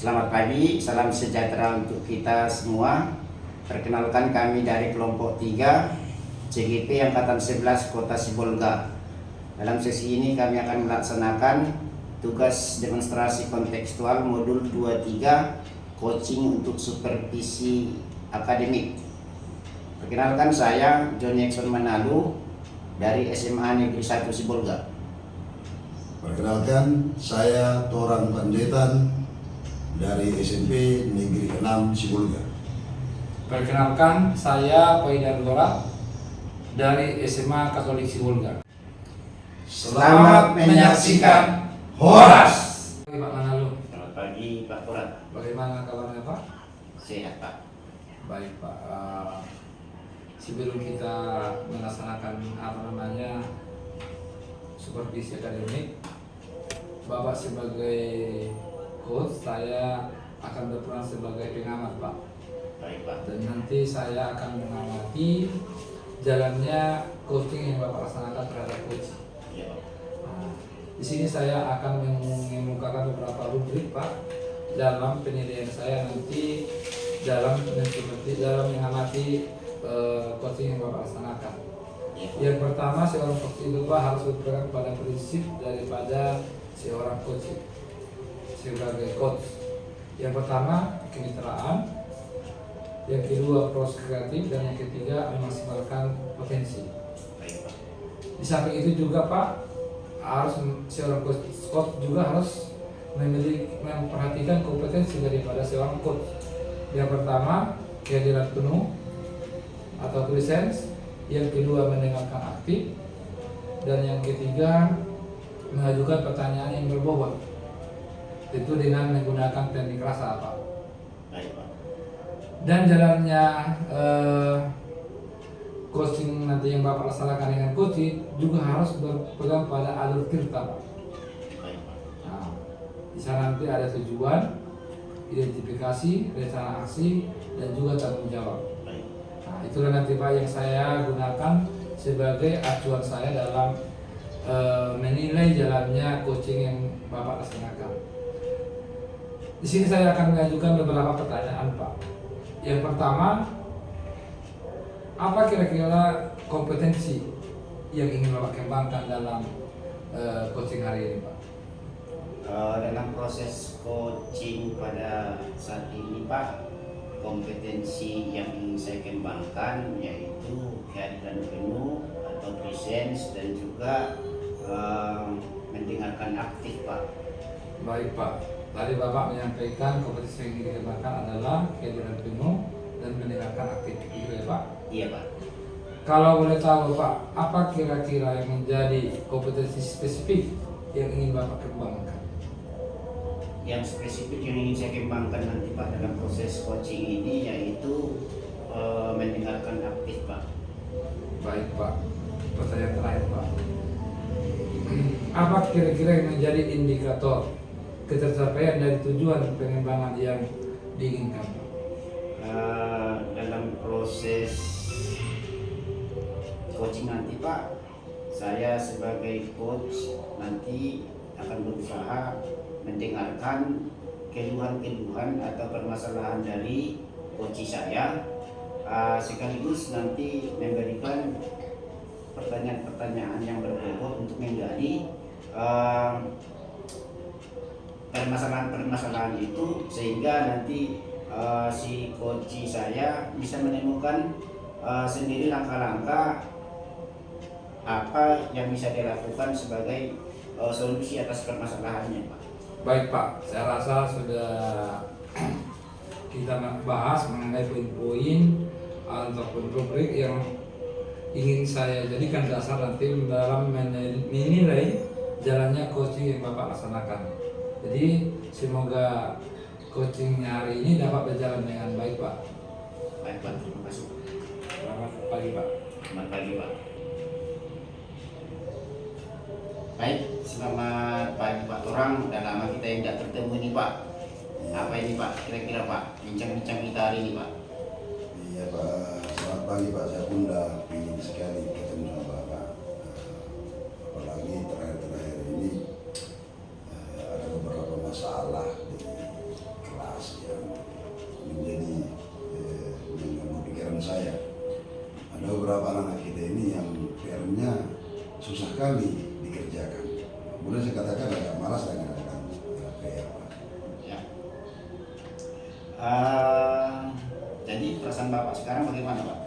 Selamat pagi, salam sejahtera untuk kita semua. Perkenalkan, kami dari kelompok 3 CGP Angkatan 11 Kota Sibolga. Dalam sesi ini kami akan melaksanakan tugas demonstrasi kontekstual modul 23 coaching untuk supervisi akademik. Perkenalkan, saya John Jackson Manalu dari SMA Negeri 1 Sibolga. Perkenalkan, saya Toran Panjaitan dari SMP Negeri 6 Sibolga. Perkenalkan, saya Faidar Lora dari SMA Katolik Sibolga. Selamat menyaksikan Horas. Pak Manalu. Selamat pagi Pak Toran. Bagaimana kabarnya Pak? Sehat Pak. Baik Pak. Sebelum kita melaksanakan supervisi akademik, Bapak sebagai coach, saya akan berperan sebagai pengamat Pak. Baik Pak. Dan nanti saya akan mengamati jalannya coaching yang Bapak laksanakan terhadap coach. Ya, Pak. Di sini saya akan mengemukakan beberapa rubrik Pak dalam penilaian saya nanti dalam mengamati coaching yang Bapak laksanakan. Ya. Yang pertama, seorang coach itu Pak harus berpegang pada prinsip daripada seorang coach sebagai coach. Yang pertama, kemitraan. Yang kedua, proses kreatif. Dan yang ketiga, memaksimalkan potensi. Baik Pak. Di samping itu juga Pak, seorang coach juga harus memperhatikan kompetensi daripada seorang coach. Yang pertama, kehadiran penuh atau presence. Yang kedua, mendengarkan aktif. Dan yang ketiga, mengajukan pertanyaan yang berbobot. Itu dengan menggunakan teknik rasa Pak. Baik Pak. Dan jalannya coaching nanti yang Bapak laksanakan dengan coaching juga harus berpegang pada alur tirta Pak. Baik Pak. Nah, di sana nanti ada tujuan, identifikasi, rencana aksi, dan juga tanggung jawab. Baik. Nah, itulah nanti Pak yang saya gunakan sebagai acuan saya dalam menilai jalannya coaching yang Bapak laksanakan. Di sini saya akan mengajukan beberapa pertanyaan Pak. Yang pertama, apa kira-kira kompetensi yang ingin Bapak kembangkan dalam coaching hari ini Pak? Dalam proses coaching pada saat ini Pak, kompetensi yang ingin saya kembangkan yaitu kehadiran penuh atau presence dan juga mendengarkan aktif Pak. Baik Pak, tadi Bapak menyampaikan kompetensi yang ingin dikembangkan adalah kehadiran penuh dan mendengarkan aktif, gitu ya Pak? Iya Pak. Kalau boleh tahu Pak, apa kira-kira yang menjadi kompetensi spesifik yang ingin Bapak kembangkan? Yang spesifik yang ingin saya kembangkan nanti Pak dalam proses coaching ini yaitu mendengarkan aktif Pak. Baik Pak, pertanyaan terakhir Pak. Apa kira-kira yang menjadi indikator ketercapaian dari tujuan pengembangan yang diinginkan Pak? Dalam proses coaching nanti Pak, saya sebagai coach nanti akan berusaha mendengarkan keluhan-keluhan atau permasalahan dari coach saya, sekaligus nanti memberikan pertanyaan-pertanyaan yang berbobot untuk menggali permasalahan-permasalahan itu, sehingga nanti si coach saya bisa menemukan sendiri langkah-langkah apa yang bisa dilakukan sebagai solusi atas permasalahannya Pak. Baik Pak, saya rasa sudah kita bahas mengenai poin-poin ataupun rubrik yang ingin saya jadikan dasar nanti dalam menilai jalannya coaching yang Bapak laksanakan. Jadi semoga coaching hari ini dapat berjalan dengan baik Pak. Baik Pak, terima kasih. Selamat pagi Pak. Selamat pagi Pak. Baik, selamat pagi Pak Torang. Udah lama kita yang tidak bertemu nih Pak. Apa ini Pak? Kira-kira Pak, bincang-bincang kita hari ini Pak. Iya Pak, selamat pagi Pak. Saya pun udah ingin sekali ketemu sama Bapak. Apalagi terakhir-terakhir ini ada beberapa masalah di Jadi perasaan Bapak sekarang bagaimana, Pak?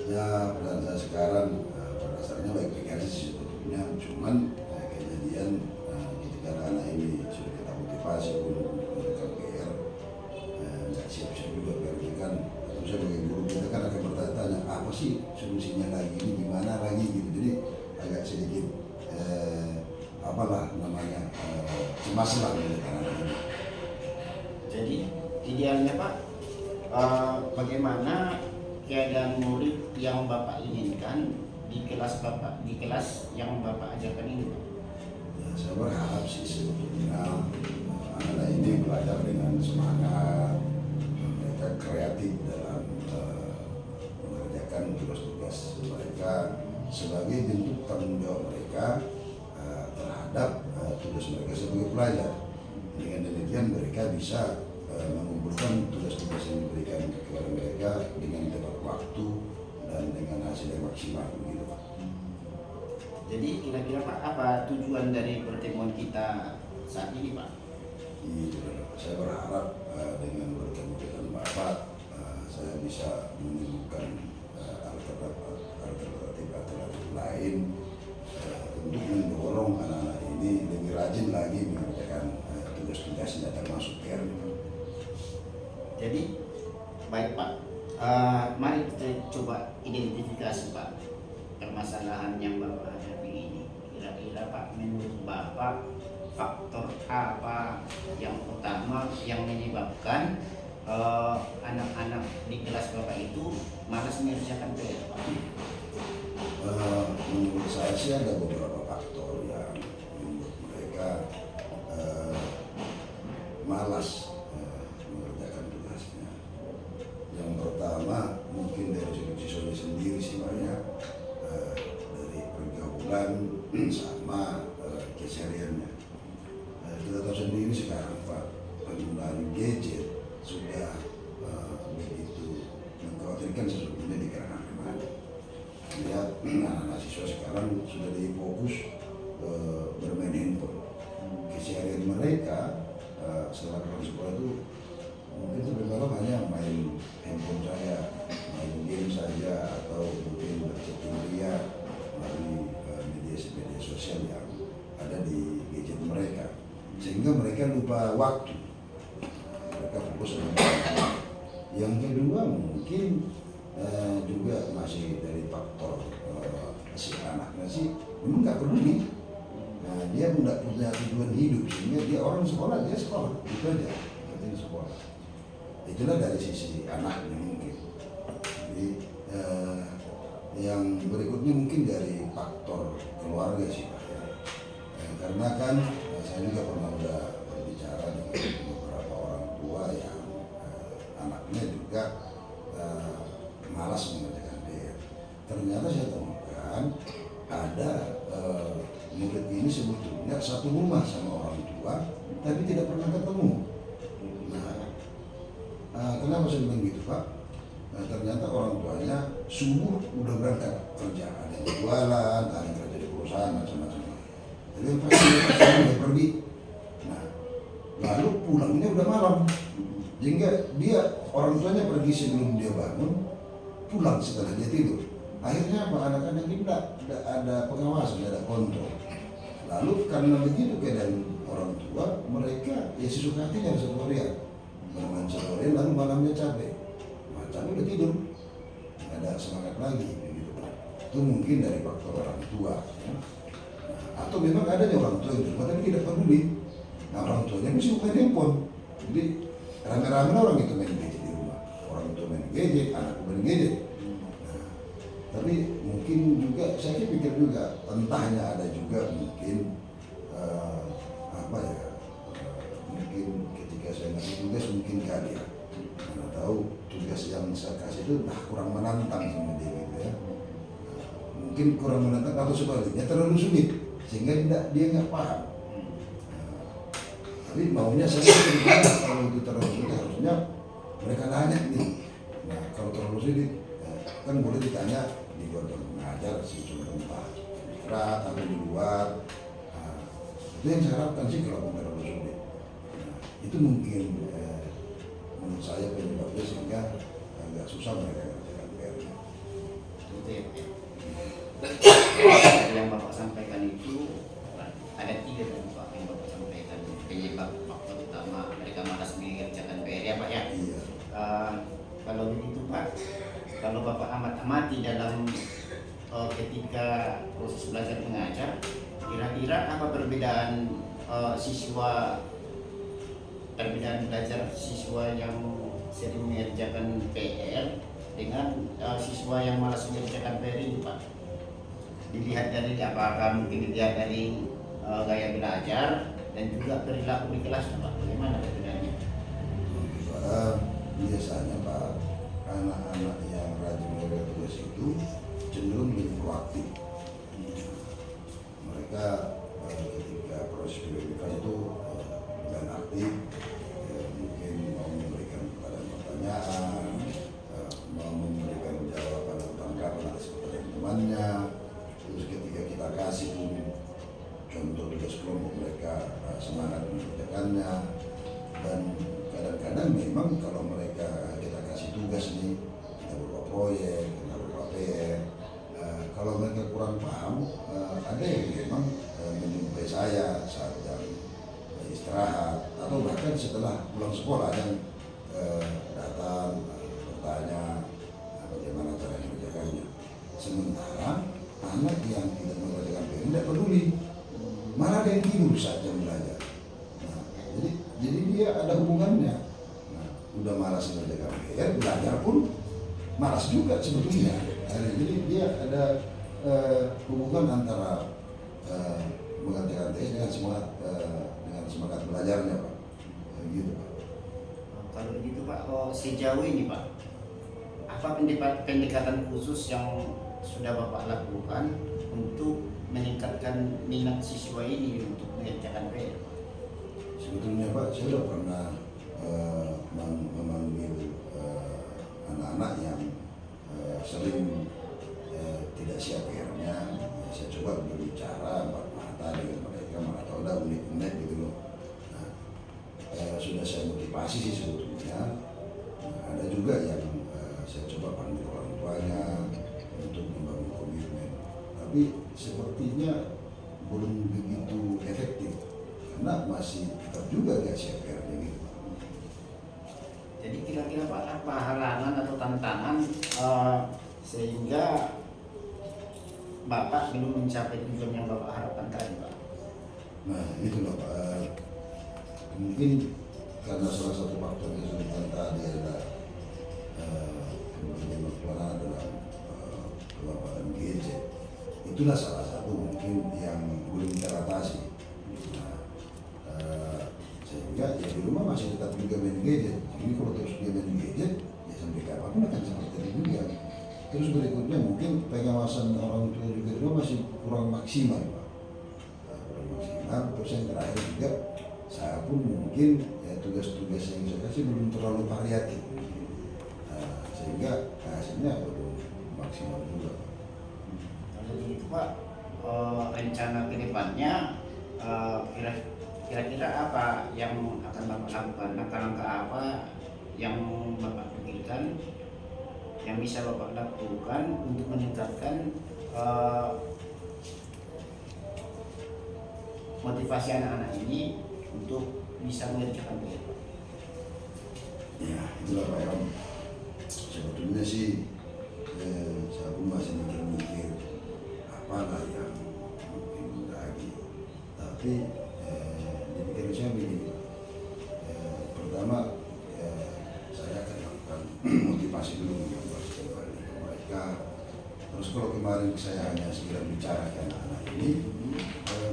Ya, peran saya sekarang pada dasarnya baik-baik aja sih sebetulnya, cuman kejadian ketika anak ini sudah kita motivasi untuk melakukan PR, nggak siap-siap juga PR ini kan. Terus sebagai guru kita kan akan bertanya-tanya apa sih solusinya lagi ini, gimana lagi gitu. Jadi agak sedikit apalah namanya cemas lah melihat anak ini. Jadi idealnya Pak, bagaimana keadaan murid yang Bapak inginkan di kelas Bapak, di kelas yang Bapak ajarkan ini, Pak? Ya, saya berharap sih sebetulnya anak ini belajar dengan semangat, mereka kreatif dalam mengerjakan tugas-tugas mereka sebagai bentuk tanggung jawab mereka terhadap tugas mereka sebagai pelajar. Dengan demikian mereka bisa mengumpulkan tugas-tugas yang diberikan kepada mereka dengan tepat waktu dan dengan hasil yang maksimal begitu, Pak. Jadi kira-kira Pak, apa tujuan dari pertemuan kita saat ini, Pak? Itu, saya berharap dengan bertemu dengan Bapak saya bisa menemukan alternatif lain untuk mendorong anak-anak ini lebih rajin lagi mengerjakan tugas-tugasnya termasuk PR. Jadi baik Pak, mari kita coba identifikasi Pak permasalahan yang Bapak hadapi ini. Kira-kira Pak, menurut Bapak faktor apa yang utama yang menyebabkan anak-anak di kelas Bapak itu malas mengerjakan PR, Pak? Menurut saya sih ada beberapa faktor yang membuat mereka malas mengerjakan tugasnya. Yang pertama mungkin dari sudut siswanya sendiri sih banyak, dari pergaulan sama kesehariannya. Kita tahu sendiri sekarang Pak, penggunaan gadget sudah begitu mengkhawatirkan sesungguhnya di kalangan remaja. Lihat anak-anak siswa sekarang sudah difokus bermain handphone. Keseharian mereka setelah pulang sekolah itu mungkin sampai malam hanya main handphone saja, main game saja, atau mungkin berchatting dia melalui media sosial yang ada di gadget mereka, sehingga mereka lupa waktu, mereka fokus sama waktu. Yang kedua mungkin juga masih dari faktor si anaknya sih memang nggak peduli. Nah, dia tidak punya tujuan hidup sehingga dia orang sekolah, dia sekolah itu aja, penting sekolah. Itulah dari sisi anaknya mungkin. Jadi yang berikutnya mungkin dari faktor keluarga sih Pak. Karena kan saya juga pernah udah berbicara dengan beberapa orang tua yang anaknya juga malas mengerjakan PR. Ternyata saya temukan ada murid ini sebetulnya satu rumah sama orang tua, tapi tidak pernah ketemu. Nah, kenapa saya bilang gitu Pak? Nah, ternyata orang tuanya subuh udah berangkat kerja, ada yang jualan, ada yang kerja di perusahaan macam-macam. Jadi pasti udah pergi. Nah, lalu pulangnya udah malam, sehingga dia orang tuanya pergi sebelum dia bangun, pulang setelah dia tidur. Akhirnya apa? Anak-anak ini tidak ada pengawasan, tidak ada kontrol. Lalu karena begitu keadaan orang tua, mereka ya sesuka hatinya satu harian, bermain satu harian, lalu malamnya capek, macam udah tidur, nggak ada semangat lagi, begitu. Itu mungkin dari faktor orang tua. Ya. Nah, atau memang ada orang tua yang tapi tidak peduli. Nah, orang tuanya mesti main handphone, jadi rame-rame orang itu main gadget di rumah, orang tua main gadget, anak main gadget. Tapi mungkin juga saya pikir juga entahnya ada juga mungkin mungkin ketika saya ngasih tugas mungkin kali ya, karena tahu tugas yang saya kasih itu kurang menantang sama dia gitu ya. Mungkin kurang menantang atau sebaliknya terlalu sulit sehingga dia nggak paham. Tapi maunya saya kalau itu terlalu sulit harusnya mereka nanya nih. Nah kalau terlalu sulit kan boleh ditanya di luar mengajar sih, cuma tempat istirahat atau di luar. Nah, itu yang saya harapkan sih kalau terlalu sulit. Nah, itu mungkin menurut saya penyebabnya sehingga agak susah mereka mengerjakan PR-nya. Itu ya Pak. Yang Bapak sampaikan itu ada 3 kan Pak yang Bapak sampaikan penyebab faktor utama mereka malas mengerjakan PR ya Pak ya. Iya. Kalau begitu Pak, kalau Bapak amati dalam ketika proses belajar mengajar, kira-kira apa perbedaan perbedaan belajar siswa yang sering mengerjakan PR dengan siswa yang malas mengerjakan PR ini Pak? Dilihat dari apakah mungkin dilihat dari gaya belajar dan juga perilaku di kelas Pak, bagaimana perbedaannya? Biasanya Pak, anak-anak yang rajin mengerjakan tugas itu cenderung lebih proaktif. Mereka ketika proses verifikasi itu dengan aktif, mungkin mau memberikan pertanyaan, mau memberikan jawaban atau tanggapan atas pertanyaan temannya. Terus ketika kita kasih pun contoh tugas kelompok, mereka semangat mengerjakannya. Dan kadang-kadang memang kalau mereka kita kasih tugas nih, kita berupa proyek, kita berupa PR, kalau mereka kurang paham, ada yang memang menjumpai saya saat jam istirahat atau bahkan setelah pulang sekolah yang datang bertanya bagaimana cara mengerjakannya. Sementara anak yang tidak mengerjakan PR tidak peduli, malah ada yang tidur saat jam belajar. Nah, jadi dia ada hubungannya. Nah, udah malas mengerjakan PR, belajar pun malas juga sebetulnya. Jadi dia ada hubungan antara mengerjakan TS dengan semangat belajarnya Pak. Gitu Pak. Kalau begitu Pak, sejauh ini Pak, apa pendekatan khusus yang sudah Bapak lakukan untuk meningkatkan minat siswa ini untuk mengerjakan PR Pak? Sebetulnya Pak, saya sudah pernah memanggil anak-anak yang sering tidak siap PR-nya. Saya coba berbicara empat mata dengan mereka, mana tahu ada unik-unik gitu loh. Nah, sudah saya motivasi sih sebetulnya. Nah, ada juga yang saya coba panggil orang tuanya untuk membangun komitmen. Tapi sepertinya belum begitu efektif karena masih tetap juga gak siap PR-nya gitu. Jadi kira-kira Pak, apa halangan atau tantangan sehingga Bapak belum mencapai tujuan yang Bapak harapkan tadi Pak? Nah itu loh Pak, mungkin karena salah satu faktor kesulitan tadi adalah kemudian pelanggaran dalam pemanfaatan gadget. Itulah salah satu mungkin yang belum teratasi. Nah, sehingga ya di rumah masih tetap juga main gadget. Ini kalau terus dia main gadget, ya sampai kapanpun akan seperti itu juga. Terus berikutnya mungkin pengawasan orang tua juga di rumah masih kurang maksimal Pak. Kurang maksimal. Terus yang terakhir juga saya pun mungkin ya tugas-tugas yang saya kasih belum terlalu variatif. Sehingga hasilnya belum maksimal juga. Kalau begitu Pak, rencana ke depannya kira-kira apa yang akan Bapak lakukan? Langkah-langkah apa yang Bapak pikirkan yang bisa Bapak lakukan untuk meningkatkan motivasi anak-anak ini untuk bisa mengerjakan PR Pak? Ya itulah Pak Om. Sebetulnya sih saya pun masih mikir-mikir apalah yang mungkin lagi. Tapi di pikiran saya begini, pertama saya akan lakukan motivasi dulu kembali ke mereka. Terus kalau kemarin saya hanya segera bicara ke anak-anak ini,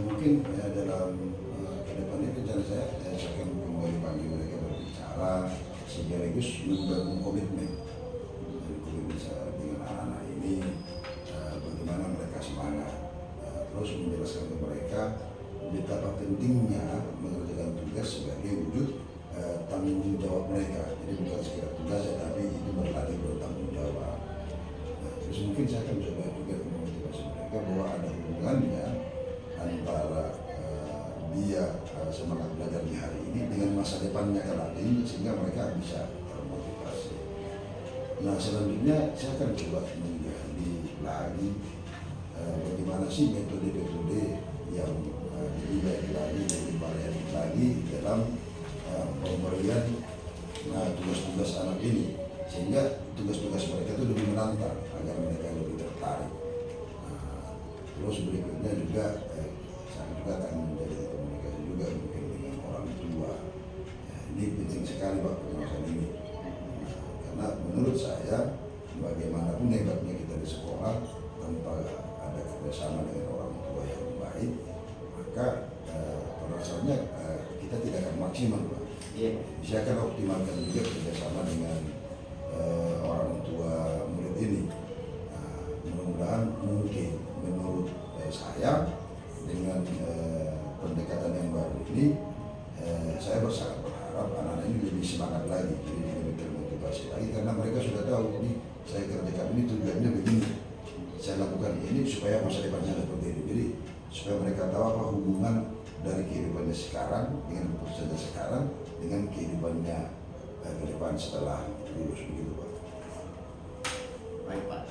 mungkin dalam kedepannya rencana saya akan kembali panggil mereka berbicara sekaligus membangun komitmen dengan anak-anak ini, bagaimana mereka semangat, terus menjelaskan ke mereka betapa pentingnya mengerjakan tugas sebagai wujud tanggung jawab mereka. Jadi bukan sekedar tugas ya, tapi itu berlatih bertanggung jawab. Terus mungkin saya akan coba juga memotivasi mereka bahwa ada hubungannya antara dia semangat belajar di hari ini dengan masa depannya kelak ini, sehingga mereka bisa Nah selanjutnya saya akan coba menggali lagi bagaimana sih metode-metode yang lebih baik lagi, lebih variatif lagi dalam pemberian tugas-tugas anak ini, sehingga tugas-tugas mereka itu lebih menantang agar mereka lebih tertarik. Terus berikutnya juga saya juga akan menjadi komunikasi juga mungkin dengan orang tua. Ya, ini penting sekali Pak pengawasan ini. Karena menurut saya bagaimanapun hebatnya kita di sekolah tanpa ada kerjasama dengan orang tua yang baik, maka rasanya kita tidak akan maksimal Pak. Iya. Saya akan optimalkan juga kerjasama dengan orang tua murid ini. Mudah-mudahan mungkin menurut saya dengan pendekatan yang baru ini, saya sangat berharap anak-anak ini lebih semangat lagi, jadi lebih termotivasi lagi karena mereka sudah tahu ini saya kerjakan ini tujuannya begini, saya lakukan ini supaya masa depannya seperti ini. Jadi supaya mereka tahu apa hubungan dari kehidupannya sekarang dengan keputusannya sekarang dengan kehidupannya ke depan setelah lulus begitu Pak. Baik Pak.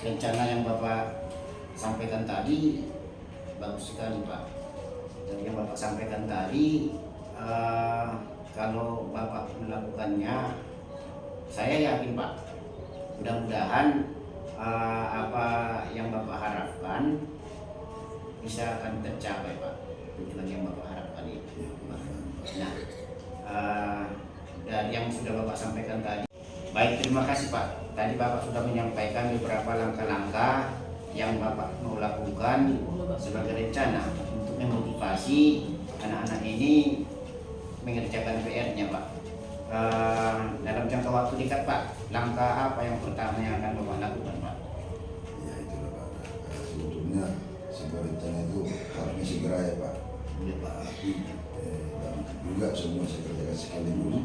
Rencana yang Bapak sampaikan tadi bagus sekali Pak. Jadi yang Bapak sampaikan tadi, kalau Bapak melakukannya, saya yakin Pak, mudah-mudahan apa yang Bapak harapkan bisa akan tercapai Pak, tujuan yang Bapak harapkan itu. Nah, dari yang sudah Bapak sampaikan tadi, baik, terima kasih Pak. Tadi Bapak sudah menyampaikan beberapa langkah-langkah yang Bapak mau lakukan sebagai rencana untuk memotivasi anak-anak ini mengerjakan PR-nya Pak. Dalam jangka waktu dekat Pak, langkah apa yang pertama yang akan Bapak lakukan Pak? Ya itulah Pak. Sebetulnya sebuah rencana itu harusnya segera ya Pak. Ya Pak. Dan juga semua saya kerjakan sekaligus.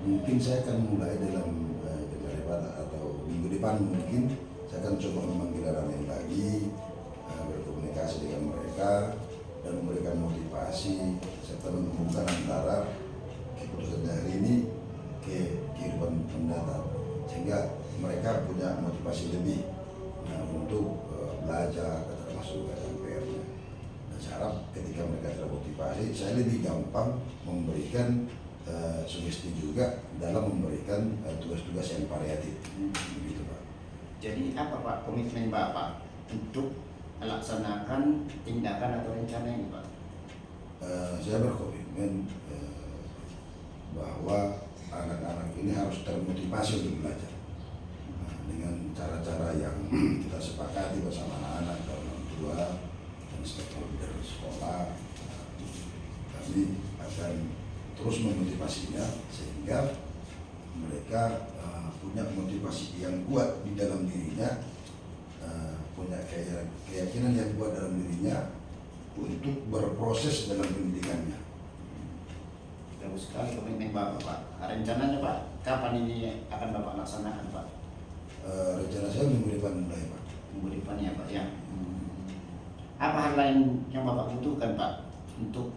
Mungkin saya akan mulai dalam atau minggu depan mungkin saya akan coba memanggil anak lain lagi, berkomunikasi dengan mereka dan memberikan motivasi serta menghubungkan antara keputusan hari ini ke kehidupan mendatang sehingga mereka punya motivasi lebih untuk belajar termasuk PR-nya. Dan saya harap ketika mereka termotivasi, saya lebih gampang memberikan sugesti juga dalam memberikan tugas-tugas yang variatif, begitu Pak. Jadi apa Pak komitmen Bapak untuk melaksanakan tindakan atau rencana ini Pak? Saya berkomitmen bahwa anak-anak ini harus termotivasi untuk belajar dengan cara-cara yang kita sepakati bersama anak-anak dan orang tua dan stakeholder sekolah. Kami akan terus memotivasinya sehingga mereka punya motivasi yang kuat di dalam dirinya, punya keyakinan yang kuat dalam dirinya untuk berproses dalam pendidikannya. Bagus sekali komitmen Bapak Pak. Rencananya Pak, kapan ini akan Bapak laksanakan Pak? Rencana saya minggu depan mulai Pak. Minggu depan ya Pak ya. Apa hal lain yang Bapak butuhkan Pak untuk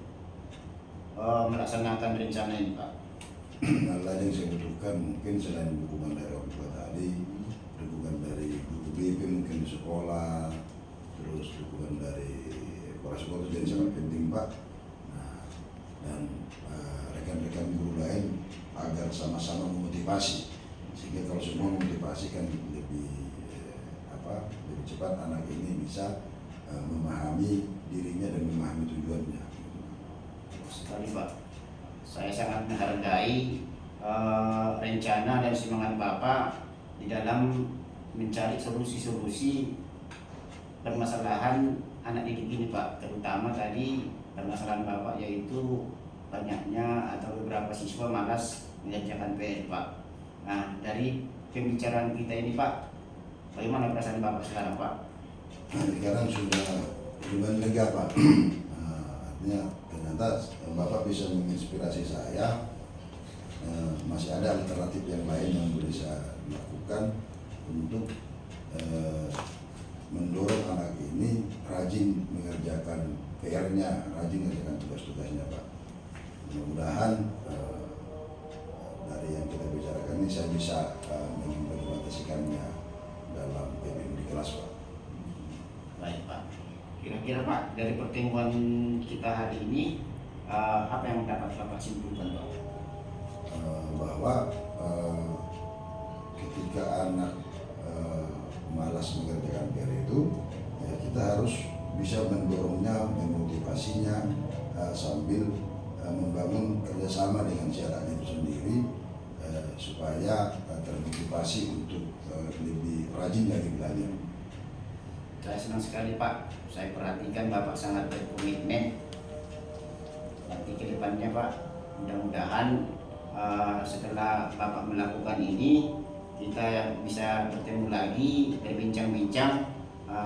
melaksanakan rencana ini Pak? Hal lain yang saya butuhkan mungkin selain dukungan dari orang tua tadi, dukungan dari guru BP mungkin di sekolah, terus dukungan dari kepala sekolah itu jadi sangat penting Pak. Nah, dan rekan-rekan guru lain agar sama-sama memotivasi sehingga kalau semua memotivasi kan lebih lebih cepat anak ini bisa memahami dirinya dan memahami tujuannya. Sekali Pak, saya sangat menghargai rencana dan semangat Bapak di dalam mencari solusi-solusi permasalahan anak didik ini Pak, terutama tadi permasalahan Bapak yaitu banyaknya atau beberapa siswa malas mengerjakan PR Pak. Nah, dari pembicaraan kita ini Pak, bagaimana perasaan Bapak sekarang Pak? Nah, sekarang sudah lumayan lega Pak. Artinya ternyata Bapak bisa menginspirasi saya, masih ada alternatif yang lain yang bisa dilakukan untuk mendorong anak ini rajin mengerjakan PR-nya, rajin mengerjakan tugas-tugasnya Pak. Mudah-mudahan dari yang kita bicarakan Pak dari pertemuan kita hari ini, apa yang dapat Bapak simpulkan Pak? Bahwa ketika anak malas mengerjakan PR itu, ya kita harus bisa mendorongnya, memotivasinya sambil membangun kerjasama dengan si anaknya itu sendiri supaya termotivasi untuk lebih rajin lagi belajar. Saya senang sekali Pak, saya perhatikan Bapak sangat berkomitmen. Nanti ke depannya Pak, mudah-mudahan setelah Bapak melakukan ini, kita bisa bertemu lagi, berbincang-bincang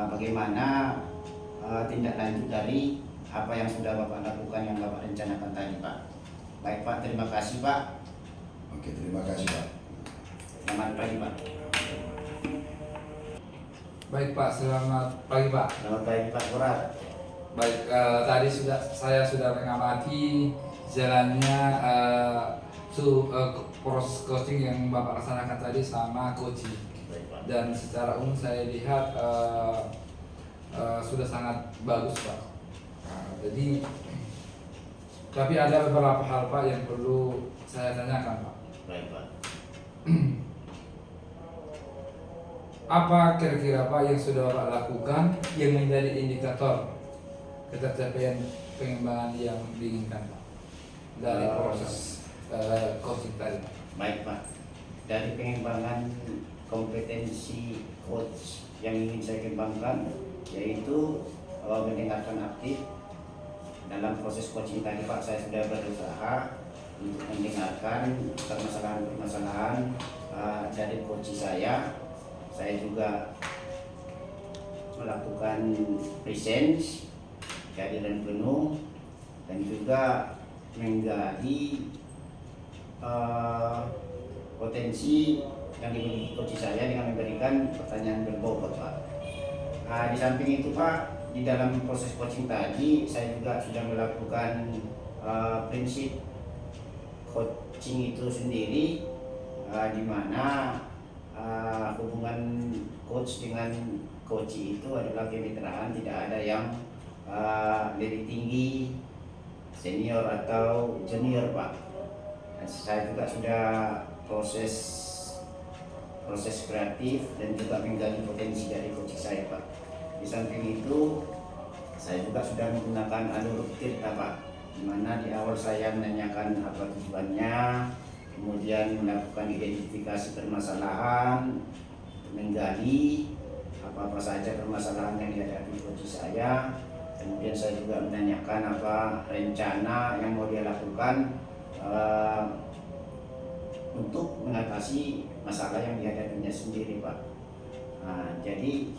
bagaimana tindak lanjut dari apa yang sudah Bapak lakukan, yang Bapak rencanakan tadi Pak. Baik Pak, terima kasih Pak. Oke, terima kasih Pak. Selamat pagi Pak. Baik Pak, selamat pagi Pak. Selamat pagi Pak Kurat. Baik, tadi saya sudah mengamati jalannya proses coaching yang Bapak laksanakan tadi sama coaching. Baik Pak. Dan secara umum saya lihat sudah sangat bagus Pak. Jadi, tapi ada beberapa hal Pak yang perlu saya tanyakan Pak. Baik Pak. Apa kira-kira Pak yang sudah Bapak lakukan yang menjadi indikator ketercapaian pengembangan yang diinginkan Pak dari proses coaching tadi? Baik Pak, dari pengembangan kompetensi coach yang ingin saya kembangkan, yaitu mendengarkan aktif. Dalam proses coaching tadi Pak, saya sudah berusaha untuk mendengarkan permasalahan-permasalahan dari coach saya. Saya juga melakukan presence, kehadiran penuh, dan juga menggali potensi yang dimiliki coach saya dengan memberikan pertanyaan berbobot Pak. Di samping itu Pak, di dalam proses coaching tadi saya juga sudah melakukan prinsip coaching itu sendiri, di mana hubungan coach dengan coach itu adalah kemitraan, tidak ada yang lebih tinggi, senior atau junior Pak. Dan saya juga sudah proses kreatif dan juga menggali potensi dari coach saya Pak. Di samping itu saya juga sudah menggunakan alur tirta Pak, di mana di awal saya menanyakan apa tujuannya, kemudian melakukan identifikasi permasalahan, menggali apa-apa saja permasalahan yang dihadapi coach saya. Kemudian saya juga menanyakan apa rencana yang mau dia lakukan untuk mengatasi masalah yang dihadapinya sendiri Pak. Jadi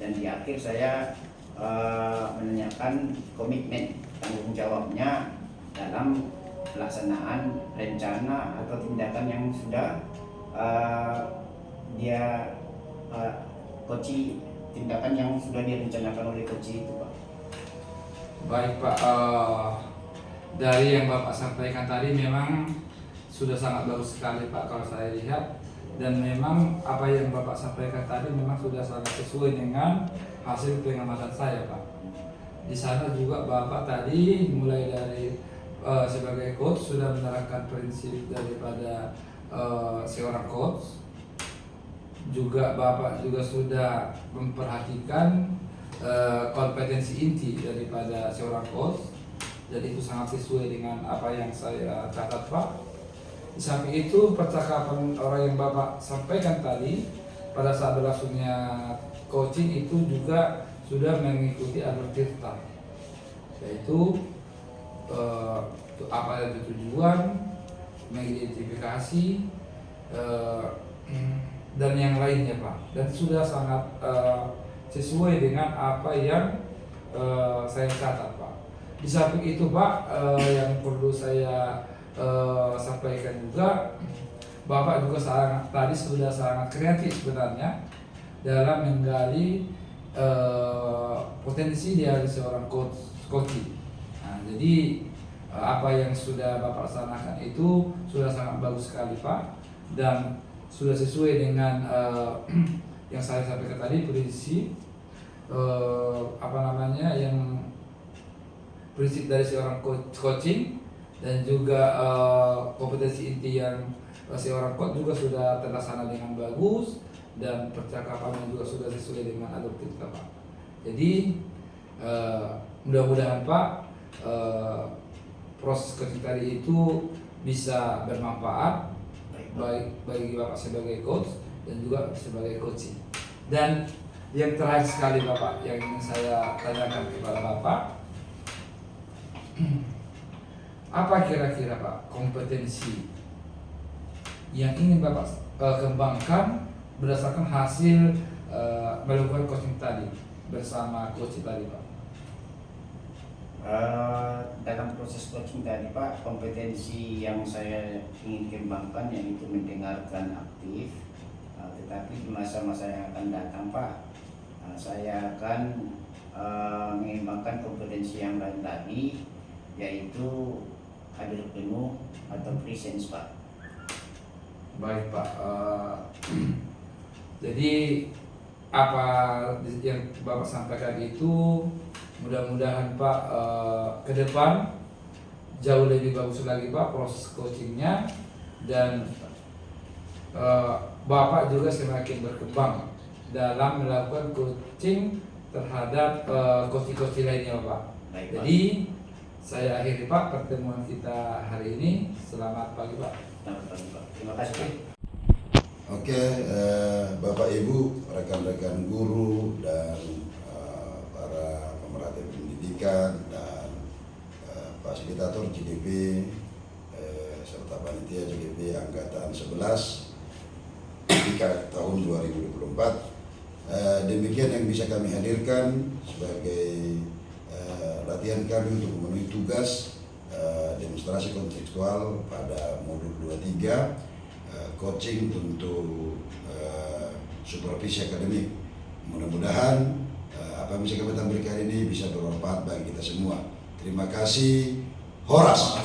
dan di akhir saya menanyakan komitmen tanggung jawabnya dalam pelaksanaan rencana atau tindakan yang sudah tindakan yang sudah direncanakan oleh coach itu Pak. Baik Pak, dari yang Bapak sampaikan tadi memang sudah sangat bagus sekali Pak kalau saya lihat, dan memang apa yang Bapak sampaikan tadi memang sudah sangat sesuai dengan hasil pengamatan saya Pak. Di sana juga Bapak tadi mulai dari sebagai coach sudah menerapkan prinsip daripada seorang coach. Juga Bapak juga sudah memperhatikan kompetensi inti daripada seorang coach. Jadi itu sangat sesuai dengan apa yang saya catat Pak. Di samping itu percakapan orang yang Bapak sampaikan tadi pada saat berlangsungnya coaching itu juga sudah mengikuti alur tirta, yaitu apa yang tujuan, mengidentifikasi dan yang lainnya Pak, dan sudah sangat sesuai dengan apa yang saya catat Pak. Di samping itu Pak, yang perlu saya sampaikan juga, Bapak juga tadi sudah sangat kreatif sebenarnya dalam menggali potensi dari seorang coach. Nah, jadi apa yang sudah Bapak laksanakan itu sudah sangat bagus sekali Pak, dan sudah sesuai dengan yang saya sampaikan tadi, prinsip yang prinsip dari seorang coaching dan juga kompetensi inti yang seorang coach juga sudah terlaksana dengan bagus dan percakapannya juga sudah sesuai dengan alur kita Pak. Jadi mudah-mudahan Pak proses coaching tadi itu bisa bermanfaat baik bagi Bapak sebagai coach dan juga sebagai coaching. Dan yang terakhir sekali Bapak yang ingin saya tanyakan kepada Bapak, apa kira-kira Pak kompetensi yang ingin Bapak kembangkan berdasarkan hasil melakukan coaching tadi bersama coach tadi Pak? Dalam proses coaching tadi Pak, kompetensi yang saya ingin kembangkan yaitu mendengarkan aktif, tetapi di masa-masa yang akan datang Pak, saya akan mengembangkan kompetensi yang lain tadi, yaitu hadir penuh atau presence Pak. Baik Pak, jadi apa yang Bapak sampaikan itu mudah-mudahan Pak ke depan jauh lebih bagus lagi Pak proses coachingnya, dan Bapak juga semakin berkembang dalam melakukan coaching terhadap coaching-coaching lainnya Pak. Baik, Pak. Jadi saya akhiri Pak pertemuan kita hari ini. Selamat pagi Pak. Selamat pagi Pak. Terima kasih Pak. Oke, Bapak Ibu, rekan-rekan guru dan para pemerhati pendidikan dan fasilitator JGP serta panitia JGP Angkatan 11 di tahun 2024. Demikian yang bisa kami hadirkan sebagai latihan kami untuk memenuhi tugas demonstrasi kontekstual pada modul 23 coaching untuk supervisi akademik. Mudah-mudahan apa yang bisa kami tampilkan ini bisa bermanfaat bagi kita semua. Terima kasih. Horas.